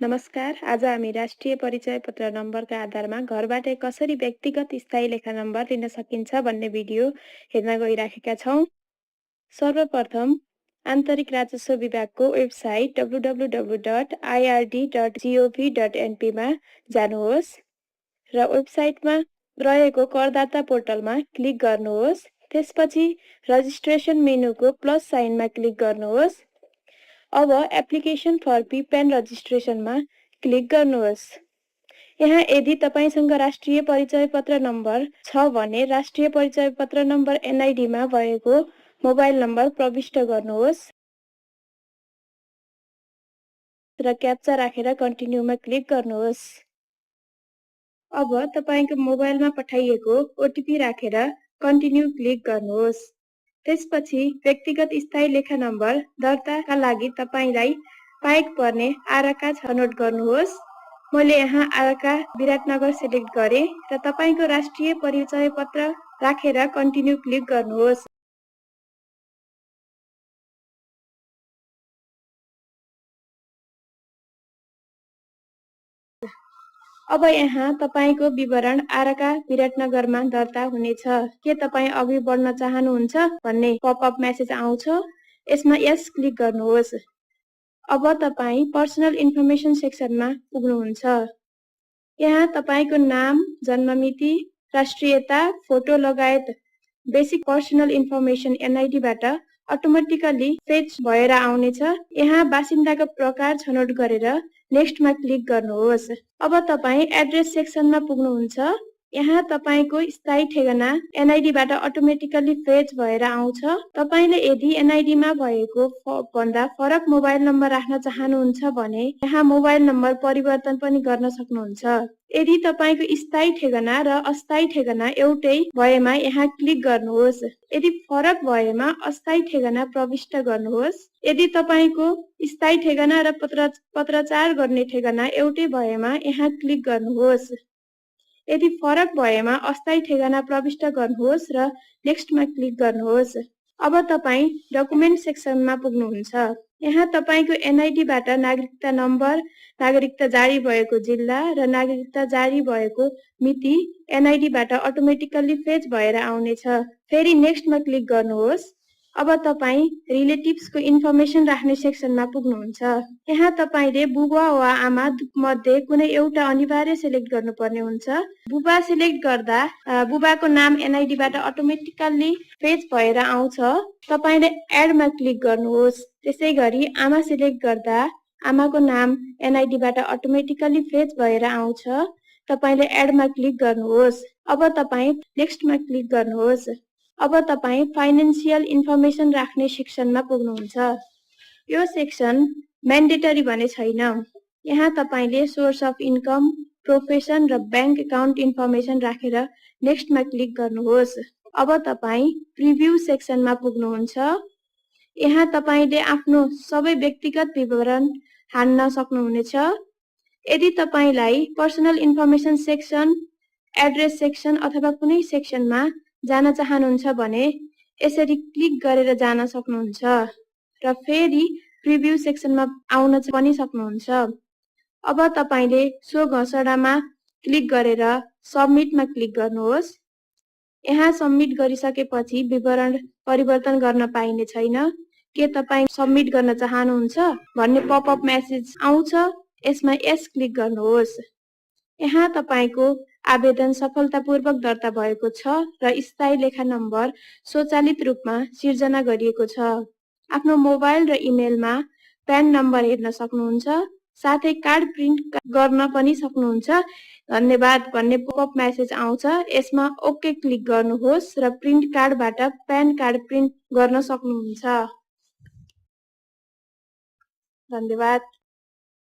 नमस्कार। आज हामी राष्ट्रिय परिचय पत्र नम्बरका आधारमा घरबाटै कसरी व्यक्तिगत स्थायी लेखा नम्बर लिन सकिन्छ भन्ने भिडियो हेर्न गइराखेका छौँ। सर्वप्रथम आन्तरिक राजस्व विभागको वेबसाइट www.ird.gov.np मा जानुहोस् र वेबसाइटमा रहेको करदाता पोर्टलमा क्लिक गर्नुहोस्। त्यसपछि रजिस्ट्रेसन मेनुको प्लस साइनमा क्लिक गर्नुहोस्। अब एप्लिकेसन फर पिपेन रजिस्ट्रेसनमा क्लिक गर्नुहोस्। यहाँ यदि तपाईसँग राष्ट्रिय परिचय पत्र नम्बर छ भने राष्ट्रिय परिचय पत्र नम्बर NID मा भएको मोबाइल नम्बर प्रविष्ट गर्नुहोस् र क्याप्चा राखेर कन्टिन्यूमा क्लिक गर्नुहोस्। अब तपाईको मोबाइलमा पठाइएको OTP राखेर कन्टिन्यू क्लिक गर्नुहोस्। त्यसपछि व्यक्तिगत स्थायी लेखा नम्बर दर्ताका लागि तपाईलाई पाएक पर्ने आरका छनौट गर्नुहोस्। मैले यहाँ आरका विराटनगर सिलेक्ट गरे र तपाईको राष्ट्रिय परिचय पत्र राखेर कन्टिन्यू क्लिक गर्नुहोस्। अब यहाँ तपाईको विवरण आरका विराटनगरमा दर्ता हुनेछ। के तपाई अघि बढ्न चाहनुहुन्छ भन्ने पपअप मेसेज आउँछ। यसमा यस क्लिक गर्नुहोस्। अब तपाई पर्सनल इन्फर्मेसन सेक्सनमा पुग्नुहुन्छ। यहाँ तपाईको नाम, जन्ममिति, राष्ट्रियता, फोटो लगायत बेसिक पर्सनल इन्फर्मेसन NID बाट अटोमेटिकली फेच भएर आउनेछ। यहाँ बासिन्दाको प्रकार छनौट गरेर नेक्स्टमा क्लिक गर्नुहोस्। अब तपाई एड्रेस सेक्सनमा पुग्नुहुन्छ। यहाँ तपाईको स्थायी ठेगाना NID बाट अटोमेटिकली फेच भएर आउँछ। तपाईले यदि NID मा भएको भन्दा फरक मोबाइल नम्बर राख्न चाहनुहुन्छ भने यहाँ मोबाइल नम्बर परिवर्तन पनि गर्न सक्नुहुन्छ। यदि तपाईको स्थायी ठेगाना र अस्थायी ठेगाना एउटै भएमा यहाँ क्लिक गर्नुहोस्। यदि फरक भएमा अस्थायी ठेगाना प्रविष्ट गर्नुहोस्। यदि तपाईको स्थायी ठेगाना र पत्राचार गर्ने ठेगाना एउटै भएमा यहाँ क्लिक गर्नुहोस्। यदि फरक भएमा अस्थायी ठेगाना प्रविष्ट गर्नुहोस् र नेक्स्टमा क्लिक गर्नुहोस्। अब तपाई डकुमेन्ट सेक्सनमा पुग्नुहुन्छ। यहाँ तपाईको NID बाट नागरिकता नम्बर, नागरिकता जारी भएको जिल्ला र नागरिकता जारी भएको मिति NID बाट अटोमेटिकली फेच भएर आउनेछ। फेरि नेक्स्टमा क्लिक गर्नुहोस्। अब तपाई रिलेटिभ्सको इन्फर्मेसन राख्ने सेक्सनमा पुग्नुहुन्छ। यहाँ तपाईले बुबा वा आमा मध्ये कुनै एउटा अनिवार्य सिलेक्ट गर्नुपर्ने हुन्छ। बुबा सिलेक्ट गर्दा बुबाको नाम NID बाट अटोमेटिकली फेच भएर आउँछ। तपाईले एडमा क्लिक गर्नुहोस्। त्यसैगरी आमा सिलेक्ट गर्दा आमाको नाम NID बाट अटोमेटिकली फेच भएर आउँछ। तपाईले एडमा क्लिक गर्नुहोस्। अब तपाई नेक्स्टमा क्लिक गर्नुहोस्। अब तपाई फाइनान्शियल इन्फर्मेसन राख्ने सेक्सनमा पुग्नुहुन्छ। यो सेक्सन म्यान्डेटरी भने छैन। यहाँ तपाईले सोर्स अफ इन्कम, प्रोफेसन र बैंक अकाउन्ट इन्फर्मेसन राखेर नेक्स्टमा क्लिक गर्नुहोस्। अब तपाई प्रिभ्यू सेक्सनमा पुग्नुहुन्छ। यहाँ तपाईले आफ्नो सबै व्यक्तिगत विवरण हाल्न सक्नुहुनेछ। यदि तपाईलाई personal information section, address section अथवा कुनै सेक्सनमा जान चाहनुहुन्छ भने यसरी क्लिक गरेर जान सक्नुहुन्छ र फेरि प्रिभ्यू सेक्सनमा आउन पनि सक्नुहुन्छ। अब तपाईले सो घोषणामा क्लिक गरेर सबमिटमा क्लिक गर्नुहोस्। यहाँ सबमिट गरिसकेपछि विवरण परिवर्तन गर्न पाइने छैन। के तपाई सबमिट गर्न चाहनुहुन्छ भन्ने पपअप मेसेज आउँछ। यसमा यस क्लिक गर्नुहोस्। यहाँ तपाईको आवेदन सफलतापूर्वक दर्ता भएको छ र स्थायी लेखा नम्बर स्वचालित रूपमा सिर्जना गरिएको छ। आफ्नो मोबाइल र इमेलमा प्यान नम्बर हेर्न सक्नुहुन्छ। साथै कार्ड प्रिन्ट गर्न पनि सक्नुहुन्छ। धन्यवाद भन्ने पपअप मेसेज आउँछ। यसमा ओके क्लिक गर्नुहोस् र प्रिन्ट कार्डबाट प्यान कार्ड प्रिन्ट गर्न सक्नुहुन्छ। धन्यवाद।